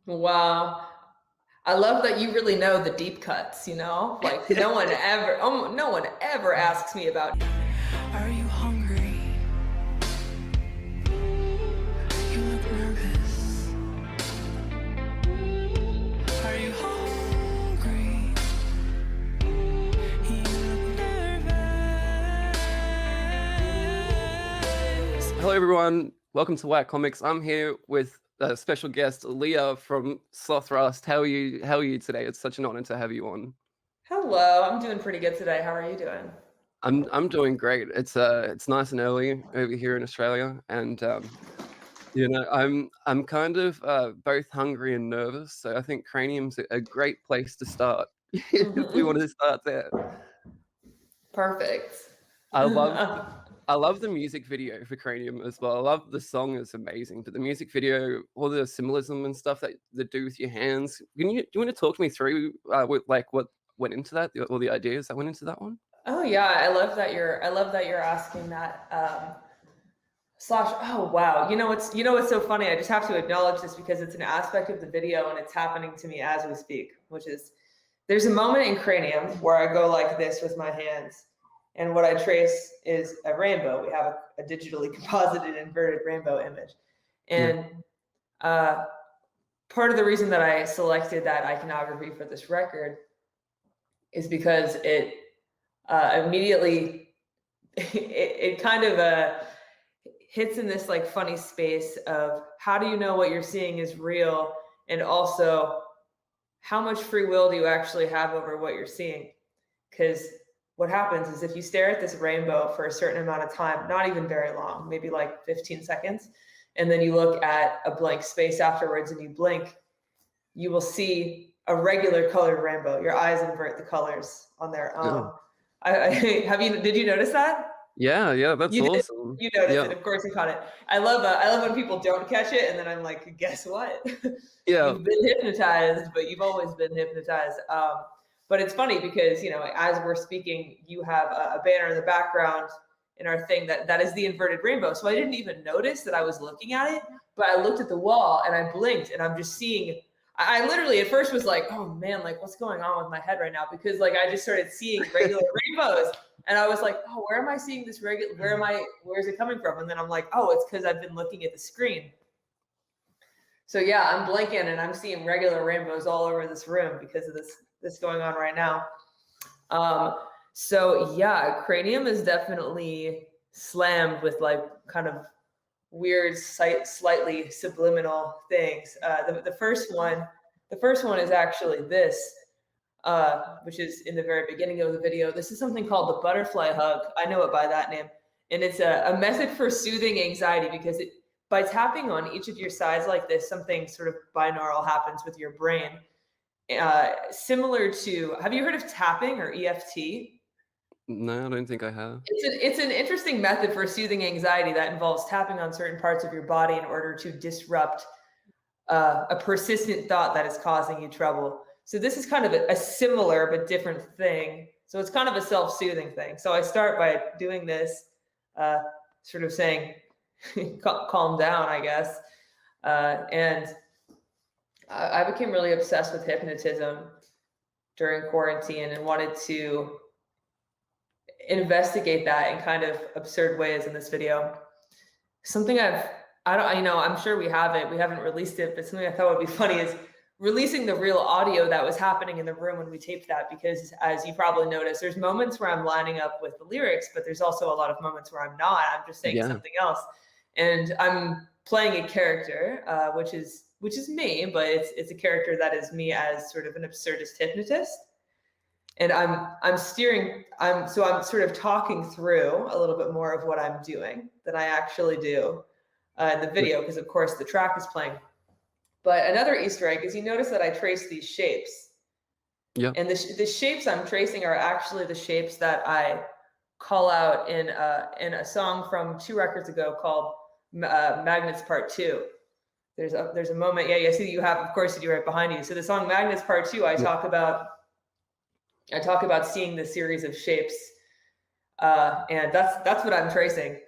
Wow. I love that you really know the deep cuts, Like no one ever asks me about. Are you hungry? You look nervous. Are you hungry? You look nervous. Hello, everyone. Welcome to Whack Comics. I'm here with a special guest, Leah from Slothrust. How are you? How are you today? It's such an honor to have you on. Hello, I'm doing pretty good today. How are you doing? I'm doing great. It's nice and early over here in Australia, and I'm kind of both hungry and nervous. So I think Cranium's a great place to start if we want Mhm. to start there. Perfect. I love I love the music video for Cranium as well. I love the song is amazing, but the music video, all the symbolism and stuff that do with your hands. Do you want to talk to me through what went into that, all the ideas that went into that one? Oh yeah, I love that you're asking that. Slash, oh wow. You know what's so funny? I just have to acknowledge this because it's an aspect of the video and it's happening to me as we speak, which is there's a moment in Cranium where I go like this with my hands, and what I trace is a rainbow. We have a digitally composited inverted rainbow image. Yeah. And uh, part of the reason that I selected that iconography for this record is because it immediately it kind of hits in this like funny space of how do you know what you're seeing is real, and also how much free will do you actually have over what you're seeing? Because what happens is if you stare at this rainbow for a certain amount of time, not even very long, maybe like 15 seconds, and then you look at a blank space afterwards and you blink, you will see a regular colored rainbow. Your eyes invert the colors on their Yeah. own. Did you notice that? Yeah, that's You did. awesome. You noticed Yeah. it. Of course, you caught it. I love when people don't catch it, and then I'm like, guess what? Yeah. You've been hypnotized, but you've always been hypnotized. But it's funny because as we're speaking, you have a banner in the background in our thing that is the inverted rainbow. So I didn't even notice that I was looking at it, but I looked at the wall and I blinked, and I'm just seeing. I literally at first was like, oh man, like what's going on with my head right now? Because like I just started seeing regular rainbows. And I was like, oh, where am I seeing this regular? Where is it coming from? And then I'm like, oh, it's because I've been looking at the screen. So yeah, I'm blinking and I'm seeing regular rainbows all over this room because of this going on right now. So yeah, Cranium is definitely slammed with like kind of weird, slightly subliminal things. The first one is actually this, which is in the very beginning of the video. This is something called the butterfly hug. I know it by that name. And it's a method for soothing anxiety because by tapping on each of your sides like this, something sort of binaural happens with your brain. Similar to, have you heard of tapping or EFT? No, I don't think I have. It's an interesting method for soothing anxiety that involves tapping on certain parts of your body in order to disrupt a persistent thought that is causing you trouble. So this is kind of a similar but different thing. So it's kind of a self-soothing thing. So I start by doing this, sort of saying, calm down, I guess. And I became really obsessed with hypnotism during quarantine and wanted to investigate that in kind of absurd ways in this video. Something I don't, I'm sure we have it. We haven't released it, but something I thought would be funny is releasing the real audio that was happening in the room when we taped that, because as you probably noticed, there's moments where I'm lining up with the lyrics, but there's also a lot of moments where I'm not. I'm just saying Yeah. something else. And I'm playing a character, which is me, but it's a character that is me as sort of an absurdist hypnotist. And I'm sort of talking through a little bit more of what I'm doing than I actually do in the video, because of course the track is playing. But another Easter egg is you notice that I trace these shapes, Yeah. and the shapes I'm tracing are actually the shapes that I call out in a song from 2 records ago called Magnets Part 2. There's a moment, yeah, I see you have, of course, you do right behind you. So the song Magnets Part 2, I talk about seeing the series of shapes, and that's what I'm tracing.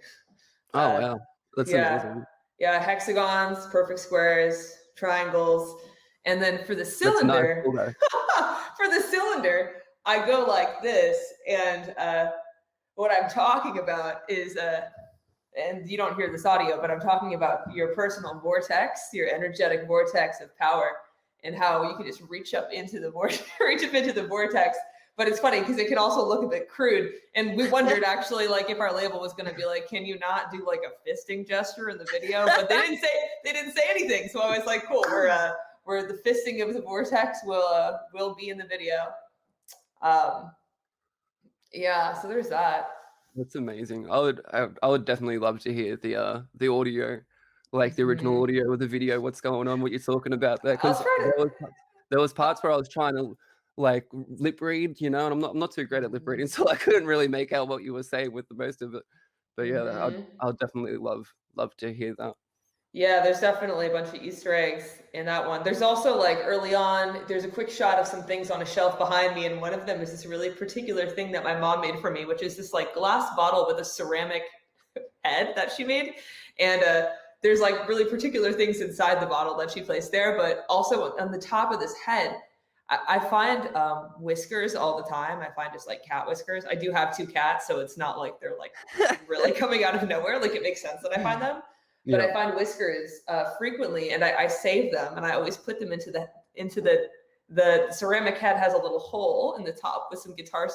Oh wow, that's Yeah, amazing. yeah, hexagons, perfect squares, triangles, And then for the That's nice. cylinder, Cool though. for the cylinder, I go like this. And what I'm talking about is, and you don't hear this audio, but I'm talking about your personal vortex, your energetic vortex of power, and how you can just reach up into the vortex. But it's funny because it can also look a bit crude. And we wondered actually, like, if our label was going to be like, can you not do like a fisting gesture in the video? But they didn't say anything. So I was like, cool, we're the fisting of the vortex will be in the video. Yeah, so there's that. That's amazing. I would definitely love to hear the audio, like the original audio of the video. What's going on? What you're talking about there? Because there was parts where I was trying to like lip read, and I'm not too great at lip reading, so I couldn't really make out what you were saying with the most of it. But yeah, I'll definitely love to hear that. Yeah, there's definitely a bunch of Easter eggs in that one. There's also like early on, there's a quick shot of some things on a shelf behind me. And one of them is this really particular thing that my mom made for me, which is this like glass bottle with a ceramic head that she made. And there's like really particular things inside the bottle that she placed there. But also on the top of this head, I find whiskers all the time. I find just like cat whiskers. I do have 2 cats, so it's not like they're like really coming out of nowhere. Like it makes sense that I find them. But I find whiskers frequently, and I save them, and I always put them into the ceramic head has a little hole in the top with some guitar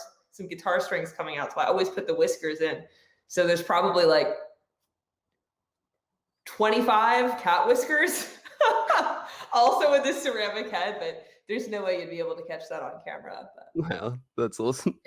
strings coming out. So I always put the whiskers in. So there's probably like 25 cat whiskers also in this ceramic head, but there's no way you'd be able to catch that on camera. But. Wow, that's awesome.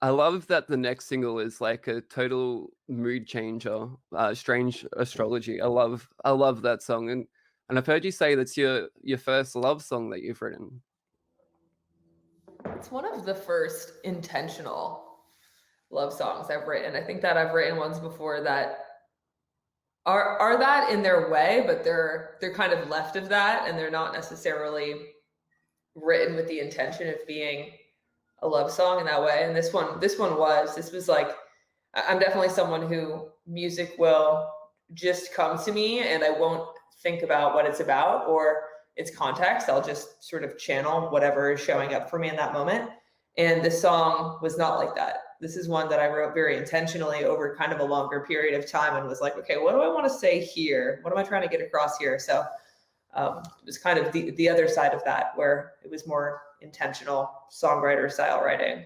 I love that the next single is like a total mood changer. Strange Astrology. I love that song, and I've heard you say that's your first love song that you've written. It's one of the first intentional love songs I've written. I think that I've written ones before that are that in their way, but they're kind of left of that, and they're not necessarily written with the intention of being a love song in that way. And this was like, I'm definitely someone who music will just come to me and I won't think about what it's about or its context. I'll just sort of channel whatever is showing up for me in that moment. And this song was not like that. This is one that I wrote very intentionally over kind of a longer period of time and was like, okay, what do I want to say here? What am I trying to get across here? So it was kind of the other side of that, where it was more intentional songwriter style writing.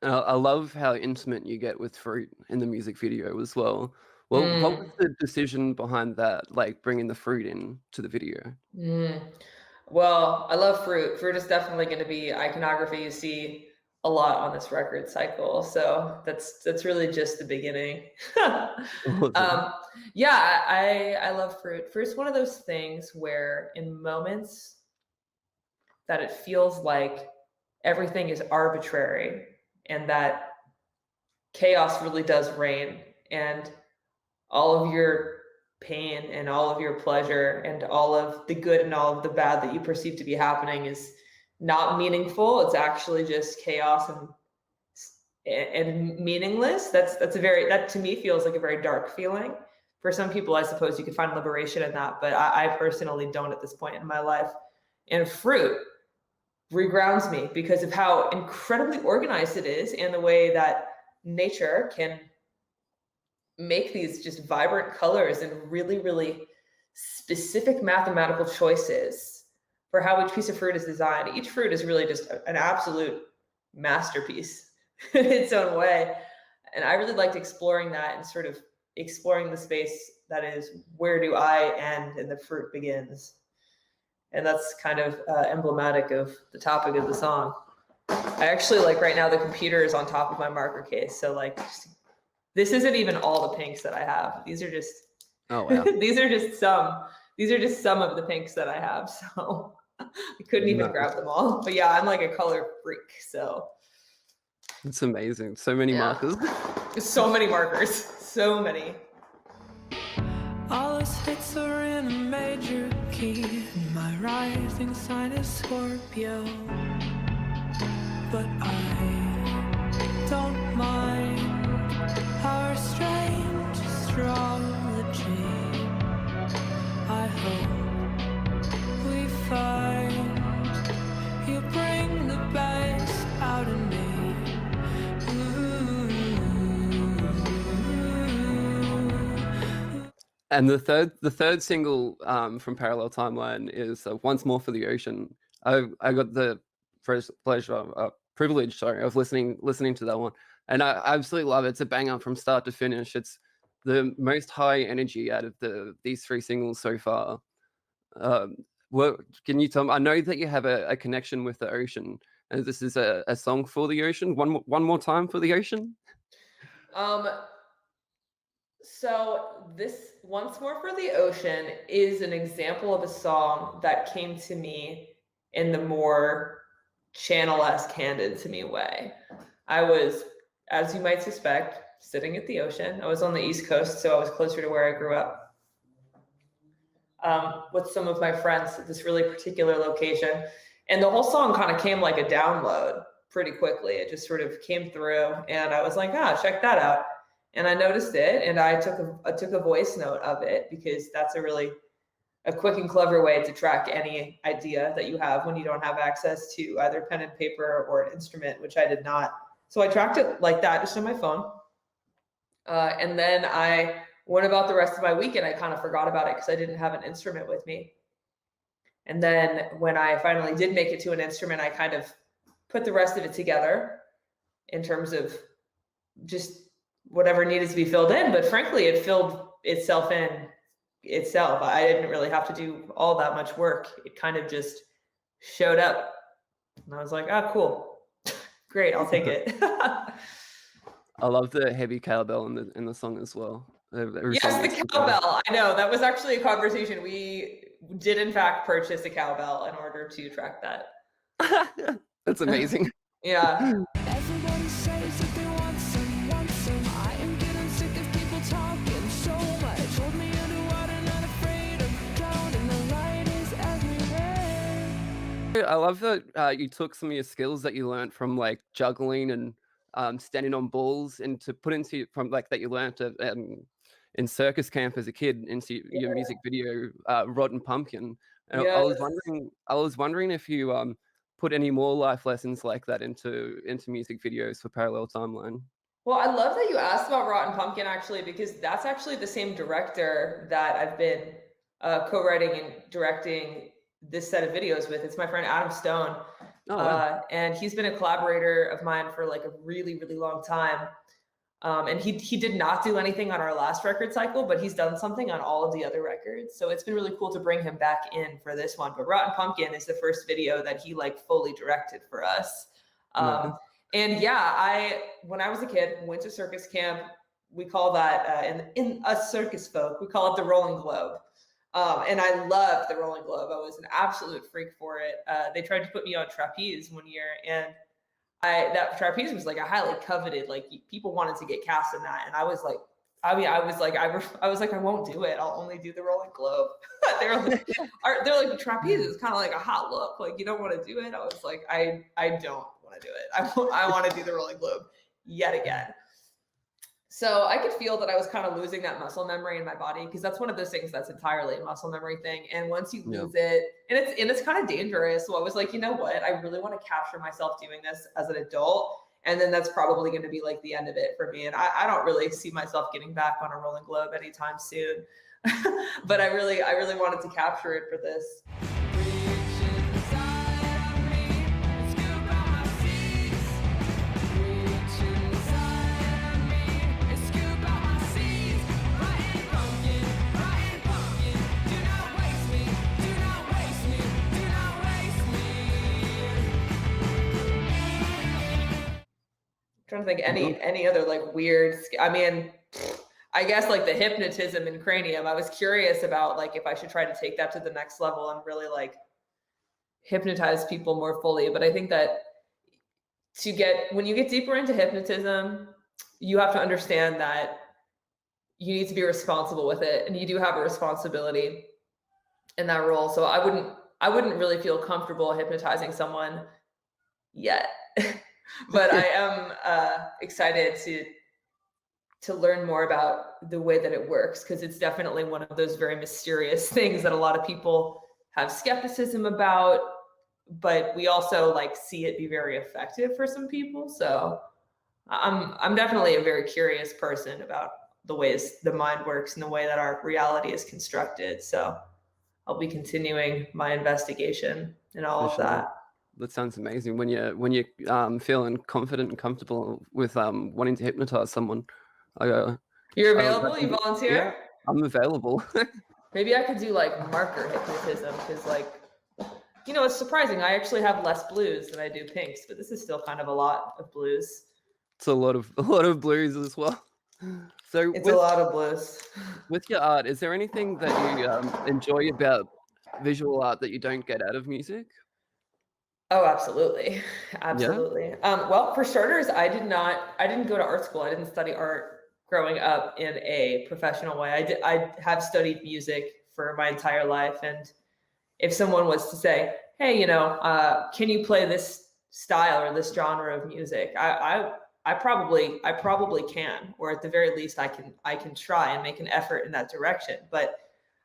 I love how intimate you get with fruit in the music video as well. Well, what was the decision behind that, like bringing the fruit in to the video? Well, I love fruit. Fruit is definitely going to be iconography you see a lot on this record cycle. So that's really just the beginning. Yeah, I love fruit. Fruit's one of those things where in moments that it feels like everything is arbitrary and that chaos really does reign, and all of your pain and all of your pleasure and all of the good and all of the bad that you perceive to be happening is not meaningful. It's actually just chaos and meaningless. That to me feels like a very dark feeling. For some people, I suppose you could find liberation in that, but I personally don't at this point in my life. And fruit regrounds me because of how incredibly organized it is and the way that nature can make these just vibrant colors and really, really specific mathematical choices for how each piece of fruit is designed. Each fruit is really just an absolute masterpiece in its own way. And I really liked exploring that and sort of exploring the space that is, where do I end and the fruit begins? And that's kind of emblematic of the topic of the song. I actually, like right now, the computer is on top of my marker case. So like, this isn't even all the pinks that I have. These are just, oh wow. these are just some of the pinks that I have. So I couldn't even grab them all. But yeah, I'm like a color freak. So It's amazing. So many Yeah. markers. So many markers. So many. All his hits are in a major key. My rising sign is Scorpio, but I don't mind our strange astrology. I hope we find you bring the best out in me. And the third single from Parallel Timeline is Once More for the Ocean. I got the privilege, sorry, of listening to that one, and I absolutely love it. It's a banger from start to finish. It's the most high energy out of these 3 singles so far. What can you tell me? I know that you have a connection with the ocean, and this is a song for the ocean. One more time for the ocean. So this Once More for the Ocean is an example of a song that came to me in the more channel-esque handed to me way. I was, as you might suspect, sitting at the ocean. I was on the East Coast, so I was closer to where I grew up. With some of my friends at this really particular location. And the whole song kind of came like a download pretty quickly. It just sort of came through and I was like, check that out. And I noticed it and I took a voice note of it because that's a quick and clever way to track any idea that you have when you don't have access to either pen and paper or an instrument, which I did not. So I tracked it like that just on my phone. And then I went about the rest of my weekend. I kind of forgot about it because I didn't have an instrument with me. And then when I finally did make it to an instrument, I kind of put the rest of it together in terms of just whatever needed to be filled in. But frankly, it filled itself in itself. I didn't really have to do all that much work. It kind of just showed up. And I was like, cool. Great, I'll take it. I love the heavy cowbell in the song as well. Yes, the cowbell. I know. That was actually a conversation. We did, in fact, purchase a cowbell in order to track that. That's amazing. Yeah. Everybody says that they want some. I am getting sick of people talking so much. Hold me underwater, not afraid of drowning. The light is everywhere. I love that you took some of your skills that you learned from like juggling and standing on balls and to put into from like that you learned in circus camp as a kid into your music video Rotten Pumpkin. And Yes. I was wondering if you put any more life lessons like that into music videos for Parallel Timeline. Well, I love that you asked about Rotten Pumpkin, actually, because that's actually the same director that I've been co-writing and directing this set of videos with. It's my friend Adam Stone. Oh, wow. And he's been a collaborator of mine for like a really, really long time. And he did not do anything on our last record cycle, but he's done something on all of the other records. So it's been really cool to bring him back in for this one. But Rotten Pumpkin is the first video that he like fully directed for us. Nice. And yeah, when I was a kid, went to circus camp. We call that in us circus folk, we call it the Rolling Globe. And I loved the Rolling Globe. I was an absolute freak for it. They tried to put me on trapeze one year, and that trapeze was like a highly coveted, like people wanted to get cast in that. And I was like, I won't do it. I'll only do the Rolling Globe. they're like trapeze is kind of like a hot look. Like you don't want to do it. I was like, I don't want to do it. I want to do the Rolling Globe yet again. So I could feel that I was kind of losing that muscle memory in my body because that's one of those things that's entirely a muscle memory thing. And once you lose it, and it's kind of dangerous. So I was like, you know what? I really want to capture myself doing this as an adult. And then that's probably going to be like the end of it for me. And I don't really see myself getting back on a Rolling Globe anytime soon. But I really wanted to capture it for this. Trying to think any other like weird, I mean, I guess like the hypnotism in Cranium. I was curious about like if I should try to take that to the next level and really like hypnotize people more fully. But I think that when you get deeper into hypnotism, you have to understand that you need to be responsible with it, and you do have a responsibility in that role. So I wouldn't really feel comfortable hypnotizing someone yet, but I am excited to learn more about the way that it works, because it's definitely one of those very mysterious things that a lot of people have skepticism about, but we also like see it be very effective for some people. So I'm definitely a very curious person about the ways the mind works and the way that our reality is constructed. So I'll be continuing my investigation and all For of sure. that. That sounds amazing. When you're feeling confident and comfortable with wanting to hypnotize someone, You're I available? You recommend- volunteer? Yeah, I'm available. Maybe I could do like marker hypnotism, because like, it's surprising. I actually have less blues than I do pinks, but this is still kind of a lot of blues. It's a lot of blues as well. So It's a lot of blues. with your art, is there anything that you enjoy about visual art that you don't get out of music? Oh, absolutely. Yeah. Absolutely. Well, for starters, I didn't go to art school. I didn't study art growing up in a professional way. I have studied music for my entire life. And if someone was to say, hey, can you play this style or this genre of music? I probably can, or at the very least I can try and make an effort in that direction. But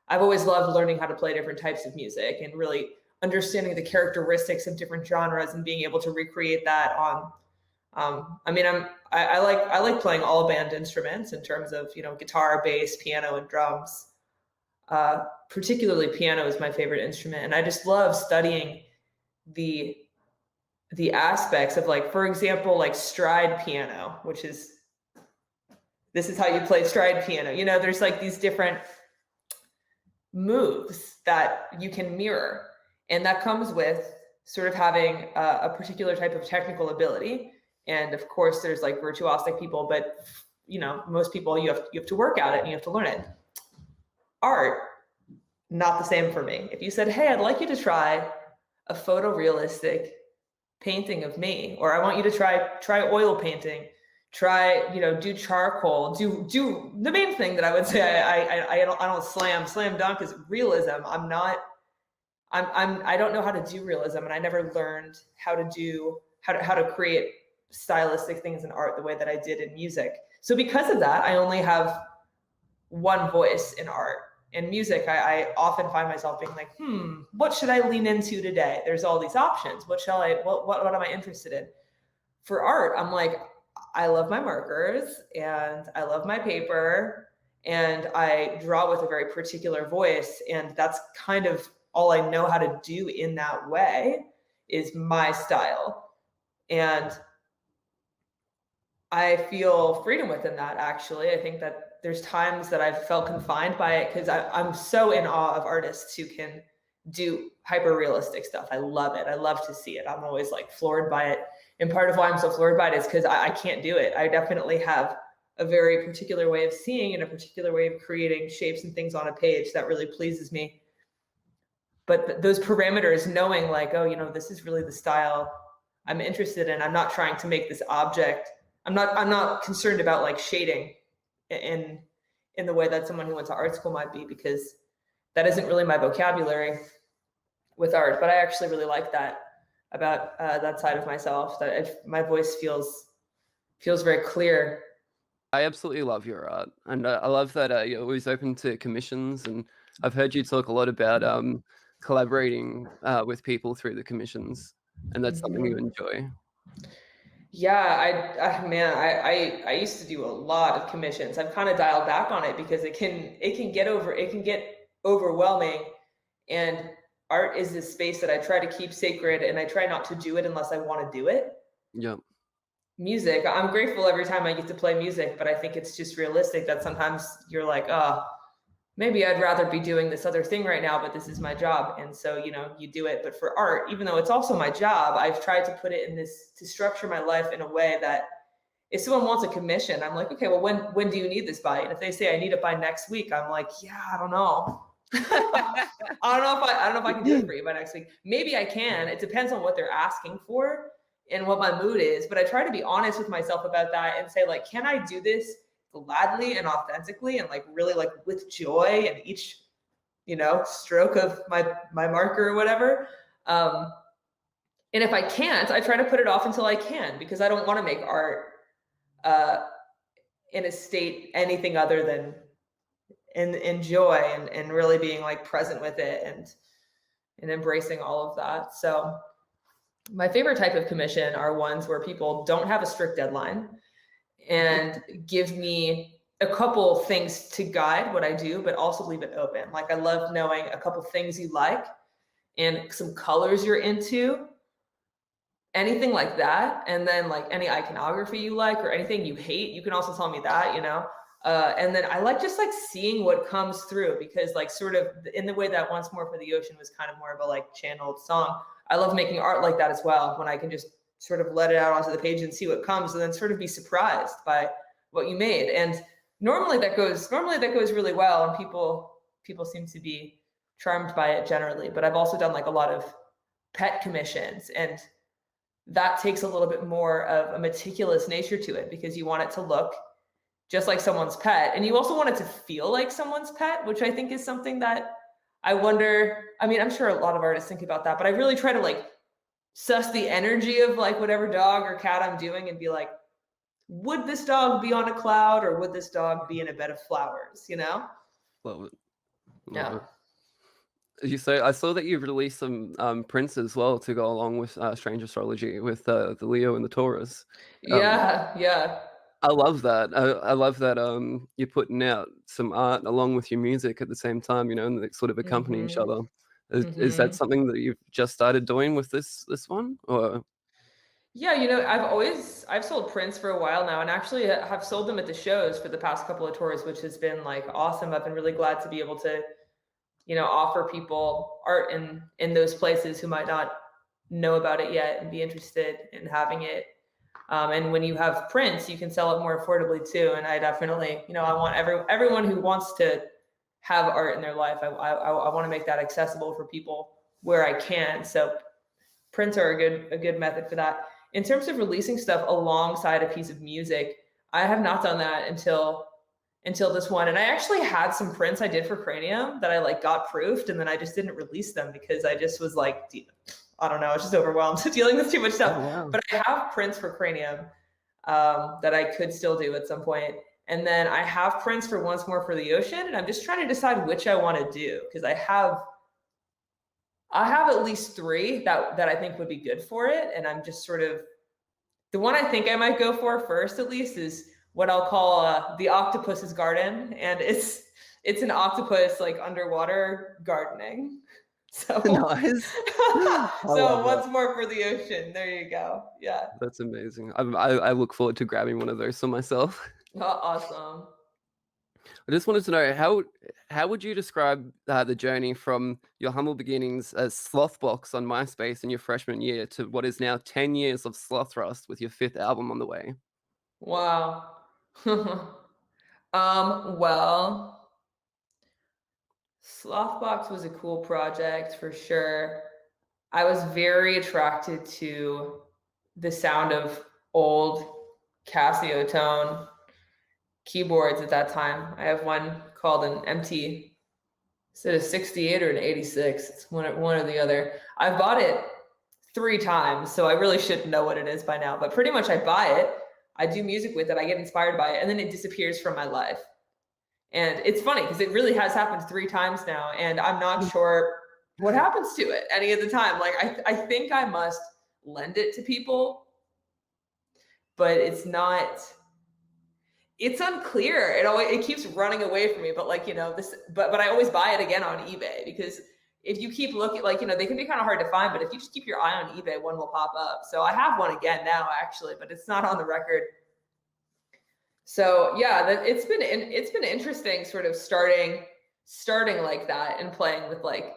I've always loved learning how to play different types of music and really understanding the characteristics of different genres and being able to recreate that on. I like playing all band instruments in terms of guitar, bass, piano, and drums. Particularly piano is my favorite instrument, and I just love studying the aspects of, like, for example, like stride piano, this is how you play stride piano. There's like these different moves that you can mirror, and that comes with sort of having a particular type of technical ability. And of course there's like virtuosic people, but most people, you have to work at it and you have to learn it. Art, not the same for me. If you said, hey, I'd like you to try a photorealistic painting of me, or I want you to try oil painting, do charcoal, do the main thing that I would say I don't slam dunk is realism. I don't know how to do realism, and I never learned how to create stylistic things in art the way that I did in music. So because of that, I only have one voice in art. In music, I often find myself being like, what should I lean into today? There's all these options. What am I interested in? For art, I'm like, I love my markers and I love my paper, and I draw with a very particular voice, and that's kind of all I know how to do in that way is my style. And I feel freedom within that, actually. I think that there's times that I've felt confined by it because I'm so in awe of artists who can do hyper realistic stuff. I love it. I love to see it. I'm always like floored by it. And part of why I'm so floored by it is because I can't do it. I definitely have a very particular way of seeing and a particular way of creating shapes and things on a page that really pleases me. But those parameters, knowing like, oh, this is really the style I'm interested in. I'm not trying to make this object. I'm not concerned about like shading in the way that someone who went to art school might be, because that isn't really my vocabulary with art. But I actually really like that about that side of myself, that my voice feels very clear. I absolutely love your art, and I love that you're always open to commissions. And I've heard you talk a lot about collaborating with people through the commissions, and that's something you enjoy. Yeah, I used to do a lot of commissions. I've kind of dialed back on it because it can get overwhelming, and art is this space that I try to keep sacred, and I try not to do it unless I want to do it. Yeah. Music, I'm grateful every time I get to play music, but I think it's just realistic that sometimes you're like, maybe I'd rather be doing this other thing right now, but this is my job. And so, you do it. But for art, even though it's also my job, I've tried to put it in to structure my life in a way that if someone wants a commission, I'm like, okay, well, when do you need this by? And if they say I need it by next week, I'm like, yeah, I don't know. I don't know if I can do it for you by next week. Maybe I can. It depends on what they're asking for. and what my mood is. But I try to be honest with myself about that and say, like, can I do this gladly and authentically and like really like with joy and each, stroke of my marker or whatever. And if I can't, I try to put it off until I can, because I don't want to make art in a state anything other than in joy and really being like present with it and embracing all of that. So my favorite type of commission are ones where people don't have a strict deadline and give me a couple things to guide what I do, but also leave it open. Like I love knowing a couple things you like and some colors you're into, anything like that. And then like any iconography you like or anything you hate, you can also tell me that, and then I like just like seeing what comes through, because like sort of in the way that Once More for the Ocean was kind of more of a like channeled song. I love making art like that as well, when I can just sort of let it out onto the page and see what comes, and then sort of be surprised by what you made. And normally that goes really well, and people seem to be charmed by it generally. But I've also done like a lot of pet commissions, and that takes a little bit more of a meticulous nature to it, because you want it to look just like someone's pet, and you also want it to feel like someone's pet, which I think is something that I wonder, I mean, I'm sure a lot of artists think about that, but I really try to like suss the energy of like whatever dog or cat I'm doing and be like, would this dog be on a cloud, or would this dog be in a bed of flowers, Love it. Yeah. You say, I saw that you've released some prints as well to go along with Strange Astrology, with the Leo and the Taurus. Yeah. I love that. I love that you're putting out some art along with your music at the same time, and they sort of accompany each other. Is that something that you've just started doing with this one, or? Yeah, I've sold prints for a while now, and actually have sold them at the shows for the past couple of tours, which has been like awesome. I've been really glad to be able to, offer people art in those places who might not know about it yet and be interested in having it. And when you have prints, you can sell it more affordably too. And I definitely, I want everyone who wants to have art in their life, I want to make that accessible for people where I can. So prints are a good method for that. In terms of releasing stuff alongside a piece of music, I have not done that until this one. And I actually had some prints I did for Cranium that I like got proofed, and then I just didn't release them because I just was like, I don't know, I was just overwhelmed dealing with too much stuff. Oh, wow. But I have prints for Cranium that I could still do at some point. And then I have prints for Once More for the Ocean, and I'm just trying to decide which I want to do, because I have at least 3 that I think would be good for it. And I'm just sort of, the one I think I might go for first, at least, is what I'll call the Octopus's Garden. And it's an octopus like underwater gardening. So Nice. so Once More for the Ocean. There you go. Yeah. That's amazing. I look forward to grabbing one of those for myself. Oh, awesome. I just wanted to know, how would you describe the journey from your humble beginnings as Slothbox on MySpace in your freshman year to what is now 10 years of Slothrust with your 5th album on the way? Wow. Well, Slothbox was a cool project for sure. I was very attracted to the sound of old Casio tone keyboards at that time. I have one called an MT. Is it a 68 or an 86? It's one or the other. I've bought it 3 times, so I really should know what it is by now. But pretty much I buy it, I do music with it, I get inspired by it, and then it disappears from my life. And it's funny because it really has happened 3 times now, and I'm not sure what happens to it any of the time. Like I think I must lend it to people, but it's unclear. It keeps running away from me. But like, but I always buy it again on eBay, because if you keep looking, like, they can be kind of hard to find, but if you just keep your eye on eBay, one will pop up. So I have one again now, actually, but it's not on the record. So yeah, it's been interesting sort of starting like that and playing with like,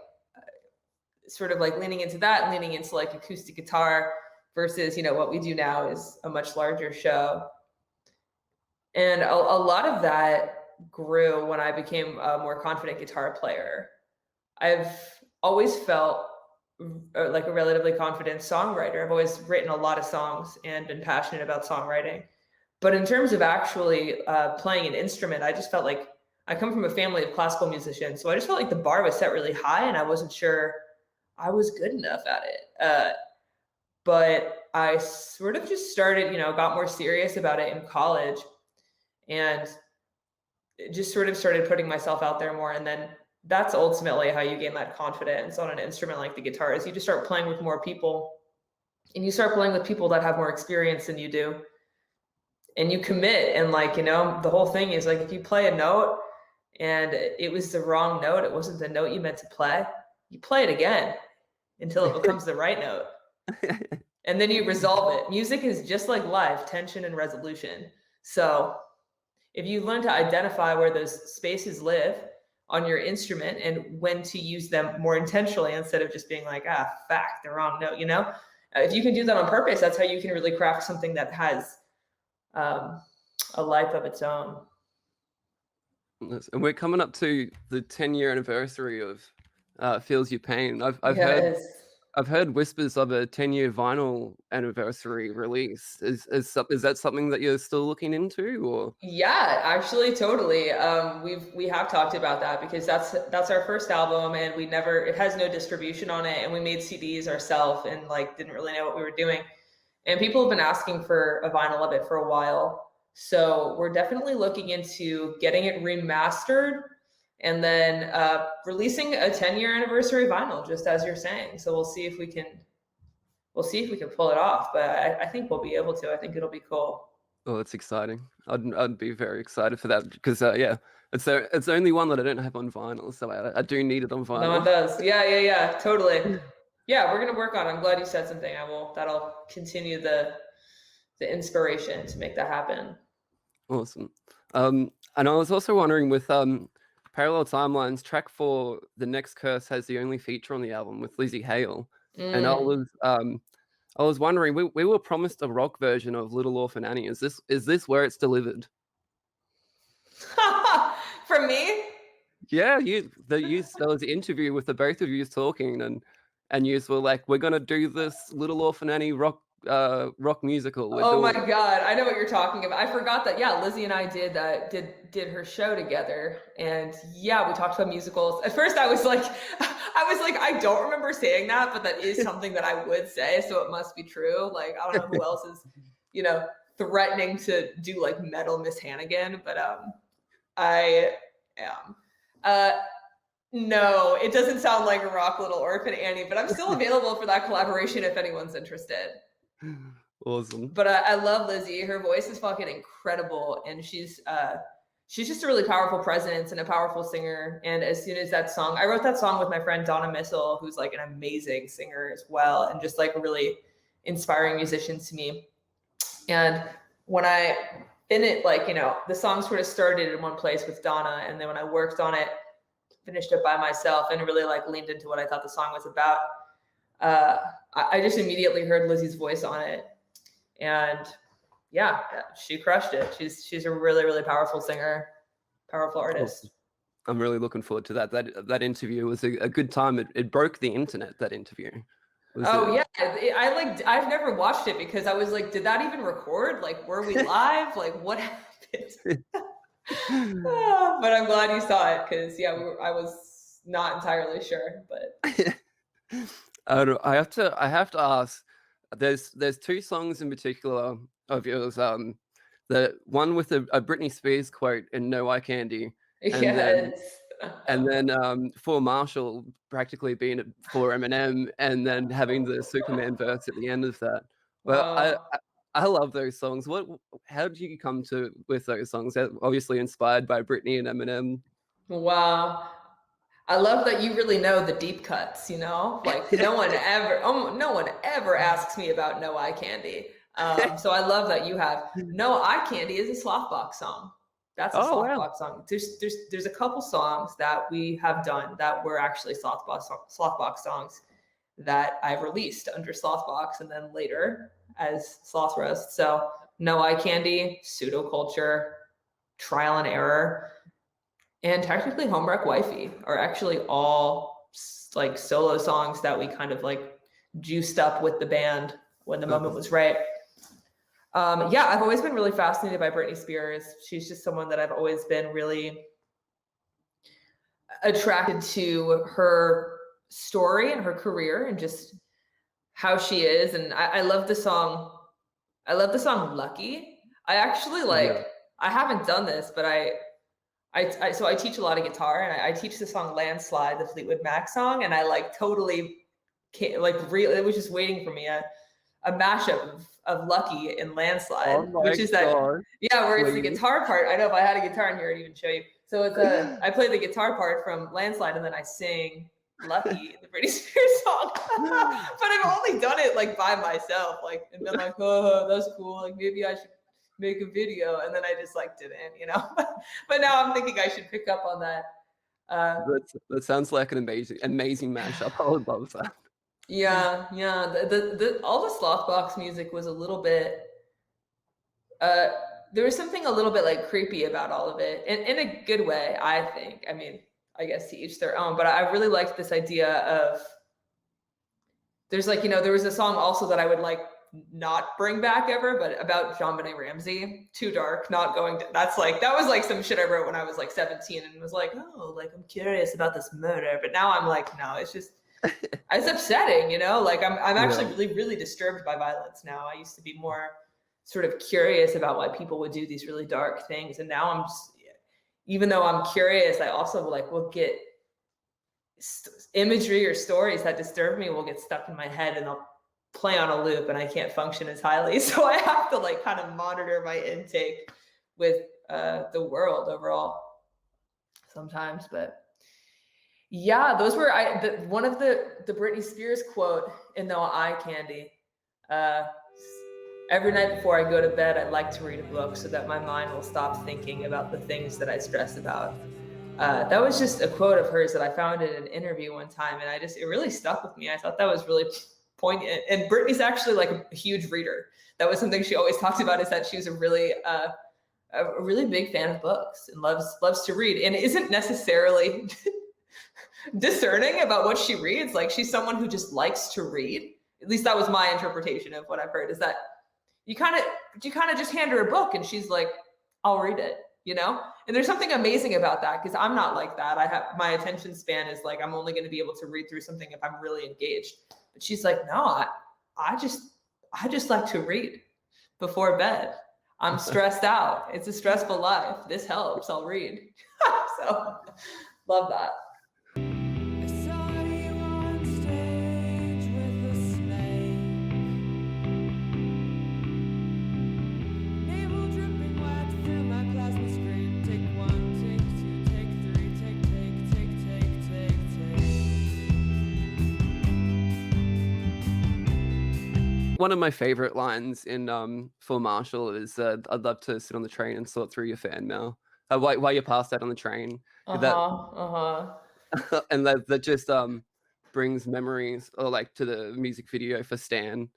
sort of like leaning into that and leaning into like acoustic guitar versus, what we do now is a much larger show. And a lot of that grew when I became a more confident guitar player. I've always felt like a relatively confident songwriter. I've always written a lot of songs and been passionate about songwriting. But in terms of actually playing an instrument, I just felt like I come from a family of classical musicians, so I just felt like the bar was set really high, and I wasn't sure I was good enough at it. But I sort of just started, got more serious about it in college, and just sort of started putting myself out there more. And then that's ultimately how you gain that confidence on an instrument like the guitar, is you just start playing with more people, and you start playing with people that have more experience than you do, and you commit. And the whole thing is like, if you play a note and it was the wrong note, it wasn't the note you meant to play, you play it again until it becomes the right note. And then you resolve it. Music is just like life, tension and resolution. So if you learn to identify where those spaces live on your instrument and when to use them more intentionally, instead of just being like, the wrong note, if you can do that on purpose, that's how you can really craft something that has a life of its own. And we're coming up to the 10-year anniversary of Feels Your Pain. I've heard whispers of a 10-year vinyl anniversary release. Is that something that you're still looking into, or? Yeah, actually, totally. We have talked about that, because that's our first album, and it has no distribution on it, and we made CDs ourselves and didn't really know what we were doing. And people have been asking for a vinyl of it for a while. So we're definitely looking into getting it remastered and then releasing a 10-year anniversary vinyl, just as you're saying. So we'll see if we can pull it off, but I think we'll be able to. I think it'll be cool. Oh, that's exciting. I'd be very excited for that, because it's the only one that I don't have on vinyl, so I do need it on vinyl. No one does. Yeah, totally. Yeah, we're gonna work on it. I'm glad you said something. That'll continue the inspiration to make that happen. Awesome. And I was also wondering, with Parallel Timelines, track 4, The Next Curse, has the only feature on the album with Lizzie Hale. And I was wondering, we were promised a rock version of Little Orphan Annie. Is this where it's delivered? From me? Yeah, there was an interview with the both of you talking, and you were like, we're gonna do this Little Orphan Annie rock musical. Oh my God, I know what you're talking about. I forgot that. Yeah, Lizzie and I did her show together, and yeah, we talked about musicals. At first, I was like, I don't remember saying that, but that is something that I would say, so it must be true. Like, I don't know who else is, threatening to do like metal Miss Hannigan, but I am. No, it doesn't sound like a rock Little Orphan Annie, but I'm still available for that collaboration if anyone's interested. Awesome. But I love Lizzie. Her voice is fucking incredible, and she's just a really powerful presence and a powerful singer. And as soon as I wrote that song with my friend Donna Missel, who's like an amazing singer as well, and just like a really inspiring musician to me. And when I the song sort of started in one place with Donna, and then when I worked on it, finished it by myself and really leaned into what I thought the song was about, I just immediately heard Lizzie's voice on it, and yeah, she crushed it. She's a really, really powerful singer, powerful artist. I'm really looking forward to that. That interview was a good time. It broke the internet, that interview. Yeah, I've never watched it, because I was like, did that even record? Like, were we live? Like, what happened? But I'm glad you saw it, because I was not entirely sure, but I have to ask. There's 2 songs in particular of yours. The one with a Brittney Spears quote in No Eye Candy, and then For Marshall practically being for Eminem, and then having the Superman verse at the end of that. Well, I love those songs. How did you come with those songs? They're obviously inspired by Brittney and Eminem. Wow. I love that you really know the deep cuts, like no one ever asks me about No Eye Candy. So I love that you have. No Eye Candy is a Slothbox song. That's a Slothbox song. There's a couple songs that we have done that were actually Slothbox songs that I released under Slothbox and then later as Slothrust. So No Eye Candy, Pseudoculture, Trial and Error, and technically Homewreck Wifey are actually all like solo songs that we kind of like juiced up with the band when the moment was right. Yeah, I've always been really fascinated by Brittney Spears. She's just someone that I've always been really attracted to, her story and her career and just how she is. And I love the song. I love the song Lucky. I actually like, I haven't done this, but so I teach a lot of guitar, and I teach the song Landslide, the Fleetwood Mac song. And I like totally can't, like, really, it was just waiting for me, a mashup of Lucky and Landslide, which is that, yeah, where it's the guitar part. I know if I had a guitar in here, I'd even show you. So it's I play the guitar part from Landslide, and then I sing Lucky, the Brittney Spears song. But I've only done it like by myself, like, and been like, oh, that's cool. Like, maybe I should make a video. And then I just like didn't, you know. But now I'm thinking I should pick up on that. That sounds like an amazing mashup. I would love that. Yeah. The all the Slothbox music was a little bit. There was something a little bit like creepy about all of it, in a good way, I think. I mean, I guess to each their own, but I really liked this idea of, there's like, you know, there was a song also that I would like not bring back ever, but about JonBenet Ramsey, Too Dark, not going to, that was like some shit I wrote when I was like 17 and was like, oh, like I'm curious about this murder. But now I'm like, no, it's just, it's upsetting, you know, like I'm actually really disturbed by violence now. I used to be more sort of curious about why people would do these really dark things. And now I'm just, even though I'm curious, I also like will get imagery or stories that disturb me will get stuck in my head, and they'll play on a loop, and I can't function as highly. So I have to like kind of monitor my intake with the world overall sometimes. But yeah, those were one of the Brittney Spears quote in the Eye Candy. Every night before I go to bed, I like to read a book so that my mind will stop thinking about the things that I stress about. That was just a quote of hers that I found in an interview one time, and it really stuck with me. I thought that was really poignant. And Brittney's actually like a huge reader. That was something she always talked about, is that she was a really big fan of books and loves to read, and isn't necessarily discerning about what she reads. Like, she's someone who just likes to read. At least that was my interpretation of what I've heard, is that you kind of just hand her a book and she's like, I'll read it, you know? And there's something amazing about that, because I'm not like that. My attention span is like, I'm only going to be able to read through something if I'm really engaged. But she's like, no, I just like to read before bed. I'm stressed out. It's a stressful life. This helps. I'll read. So love that. I saw you on stage with a snake, navel dripping wet through my plasma screen. Take 1, take 2, take 3, take. One of my favorite lines in for Marshall is, I'd love to sit on the train and sort through your fan mail. While you pass that on the train. And that just brings memories, or like, to the music video for Stan.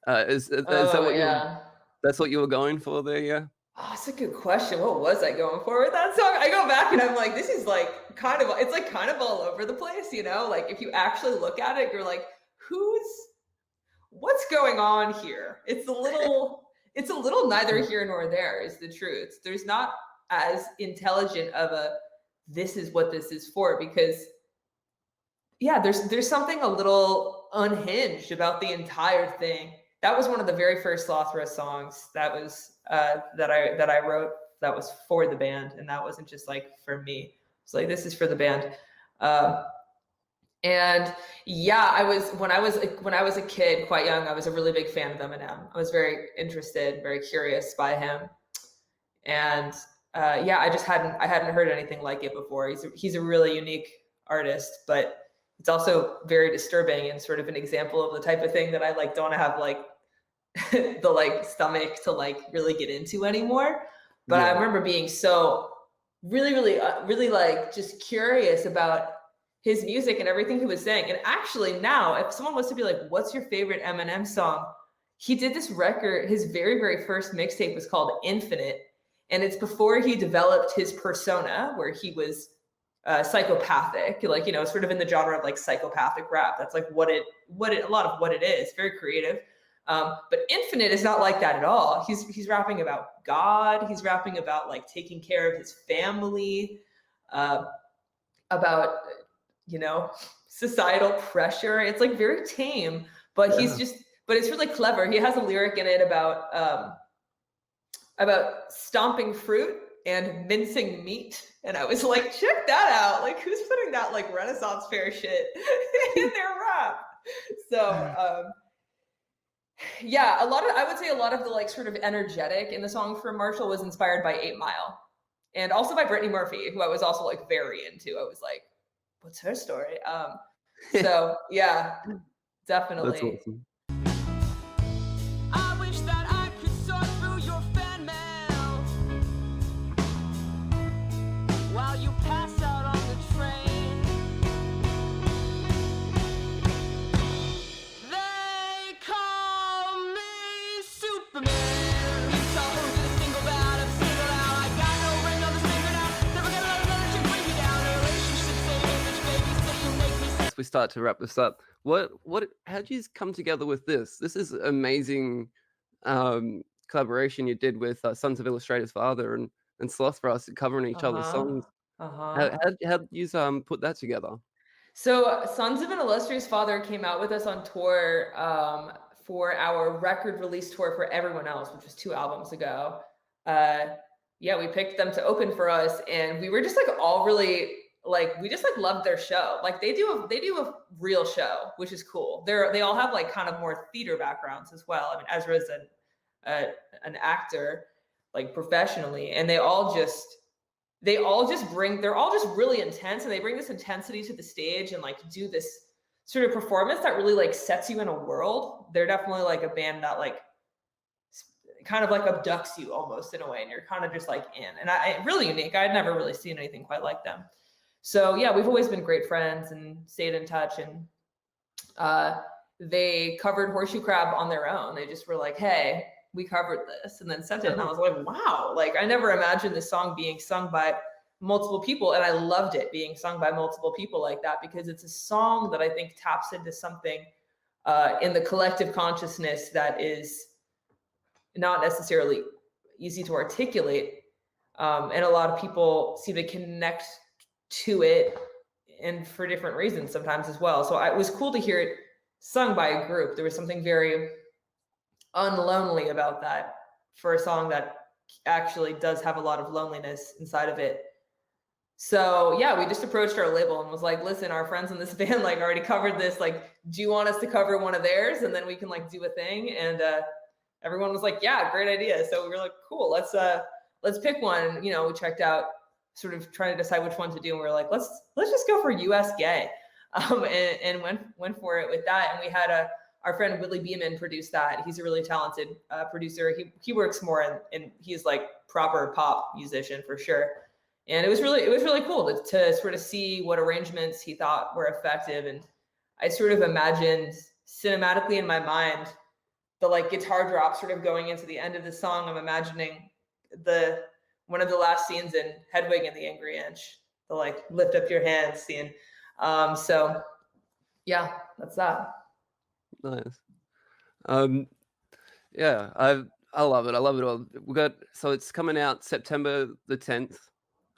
Is that what that's what you were going for there? Yeah. Oh, that's a good question. What was I going for with that song? I go back and I'm like, this is like it's like kind of all over the place, you know? Like, if you actually look at it, you're like, what's going on here? It's a little neither here nor there, is the truth. There's not as intelligent of this is what this is for, because there's something a little unhinged about the entire thing. That was one of the very first Slothrust songs that was that I wrote, that was for the band, and that wasn't just like for me. It's like, this is for the band. And yeah, when I was a kid, quite young, I was a really big fan of Eminem. I was very interested, very curious by him. And I hadn't heard anything like it before. He's a really unique artist, but it's also very disturbing and sort of an example of the type of thing that I like don't have like the like stomach to like really get into anymore. But I remember being so really like just curious about his music and everything he was saying. And actually now, if someone was to be like, what's your favorite Eminem song? He did this record, his very, very first mixtape was called Infinite. And it's before he developed his persona, where he was psychopathic, like, sort of in the genre of like psychopathic rap. That's like a lot of what it is. Very creative. But Infinite is not like that at all. He's rapping about God. He's rapping about like taking care of his family, about societal pressure. It's like very tame, but but it's really clever. He has a lyric in it about stomping fruit and mincing meat. And I was like, check that out. Like, who's putting that like Renaissance fair shit in their rap? So yeah, I would say a lot of the like sort of energetic in the song for Marshall was inspired by 8 Mile and also by Brittany Murphy, who I was also like very into. I was like, what's her story? So yeah, definitely. That's awesome. I wish that I could sort through your fan mail while you pass out on the train. They call me Superman. So who's the single bad? I'm single out. I got no ring on the finger now. Never gonna let another chick bring me down. A relationship saving bitch, baby, say you make me As we start to wrap this up, how'd you come together with this? This is amazing collaboration you did with Sons of Illustrator's father and Slothrust covering each other's songs. How'd you put that together? So Sons of an Illustrious Father came out with us on tour for our record release tour for Everyone Else, which was 2 albums ago. Yeah, we picked them to open for us, and we were just like all really like, we just like loved their show. Like they do a real show, which is cool. They all have like kind of more theater backgrounds as well. I mean, Ezra's an actor like professionally, and they're all just really intense, and they bring this intensity to the stage and like do this sort of performance that really like sets you in a world. They're definitely like a band that like kind of like abducts you almost in a way, and you're kind of just like in, and I really unique. I'd never really seen anything quite like them. So yeah, we've always been great friends and stayed in touch, and they covered Horseshoe Crab on their own. They just were like, hey, we covered this, and then sent it. And I was like, wow, like I never imagined this song being sung by multiple people. And I loved it being sung by multiple people like that, because it's a song that I think taps into something in the collective consciousness that is not necessarily easy to articulate. And a lot of people seem to connect to it, and for different reasons sometimes as well. So it was cool to hear it sung by a group. There was something very unlonely about that for a song that actually does have a lot of loneliness inside of it. So yeah, we just approached our label and was like, listen, our friends in this band like already covered this, like, do you want us to cover one of theirs, and then we can like do a thing? And everyone was like, yeah, great idea. So we were like, cool, let's pick one. We checked out, sort of trying to decide which one to do, and we were like, let's just go for US Gay, and went for it with that. And we had our friend Willie Beeman produce that. He's a really talented producer. He works more in he's like proper pop musician for sure. And it was really cool to sort of see what arrangements he thought were effective. And I sort of imagined cinematically in my mind the like guitar drop sort of going into the end of the song. I'm imagining one of the last scenes in Hedwig and the Angry Inch, the like lift up your hands scene. So yeah, that's that. Nice. Yeah, I love it. I love it all. So it's coming out September the 10th.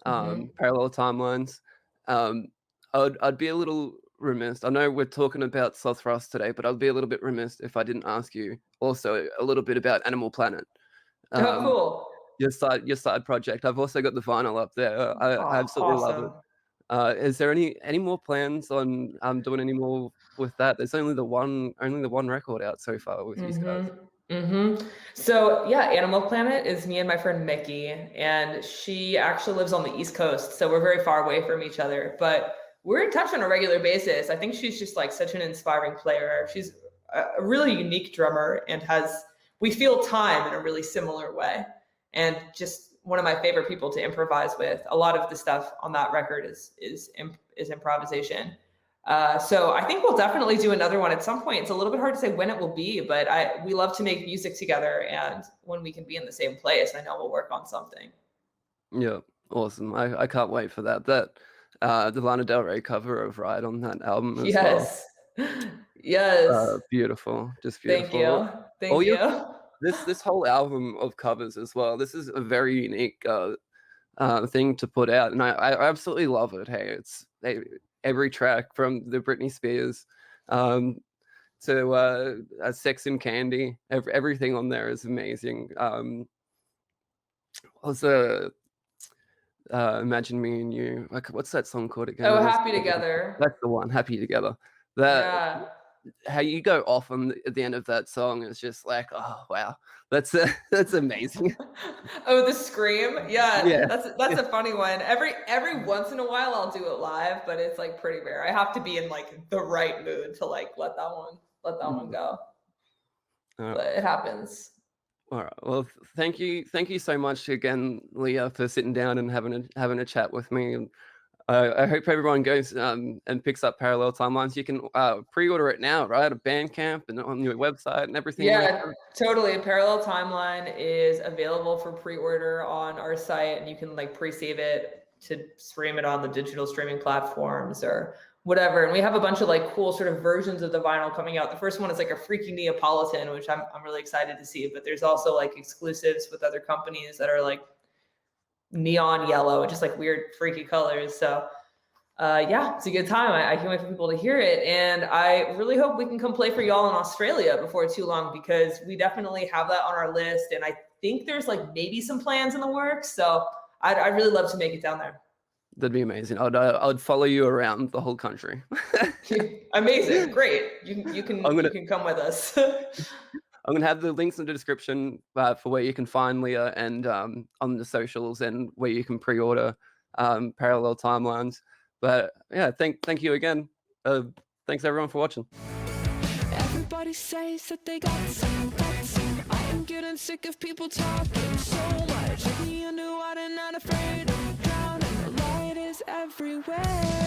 Parallel timelines. I'd be a little remiss. I know we're talking about Slothrust today, but I'd be a little bit remiss if I didn't ask you also a little bit about Animal Planet. Oh, cool. Your side project. I've also got the vinyl up there. I absolutely love it. Is there any more plans on doing any more with that? There's only the one record out so far with these guys. So yeah, Animal Planet is me and my friend Mickey, and she actually lives on the East Coast, so we're very far away from each other, but we're in touch on a regular basis. I think she's just like such an inspiring player. She's a really unique drummer and we feel time in a really similar way, and just one of my favorite people to improvise with. A lot of the stuff on that record is improvisation. So I think we'll definitely do another one at some point. It's a little bit hard to say when it will be, but we love to make music together, and when we can be in the same place, I know we'll work on something. Yeah, awesome. I can't wait for that. the Lana Del Rey cover of Ride on that album as well. Yes. Yes. Beautiful, just Thank beautiful. you. All Thank your you. this whole album of covers as well. This is a very unique thing to put out, and I absolutely love it. Hey, every track from the Brittney Spears to Sex and Candy, everything on there is amazing. Was Imagine Me and You. Like, what's that song called again? Oh, Happy Together. That's the one, Happy Together. That Yeah. how you go off at the end of that song is just like, oh wow, that's amazing. Oh, the scream. Yeah, Yeah. that's a funny one. Every once in a while I'll do it live, but it's like pretty rare. I have to be in like the right mood to like let that one go. But it happens. All right. Well, thank you so much again, Leah, for sitting down and having a chat with me. And I hope everyone goes and picks up Parallel Timelines. You can pre-order it now, right? At Bandcamp and on your website and everything. Yeah, totally. Parallel Timeline is available for pre-order on our site, and you can like pre-save it to stream it on the digital streaming platforms or whatever. And we have a bunch of like cool sort of versions of the vinyl coming out. The first one is like a freaky Neapolitan, which I'm really excited to see. But there's also like exclusives with other companies that are like neon yellow and just like weird freaky colors. So yeah, it's a good time. I can't wait for people to hear it. And I really hope we can come play for y'all in Australia before too long, because we definitely have that on our list. And I think there's like maybe some plans in the works. So I'd really love to make it down there. That'd be amazing. I'd follow you around the whole country. Amazing. Great. You can come with us. I'm gonna have the links in the description for where you can find Leah and on the socials and where you can pre-order Parallel Timelines. But yeah, thank you again. Thanks everyone for watching. Everybody says that they got some. I'm getting sick of people talking so much. Take me underwater, not afraid of drowning. The light is everywhere.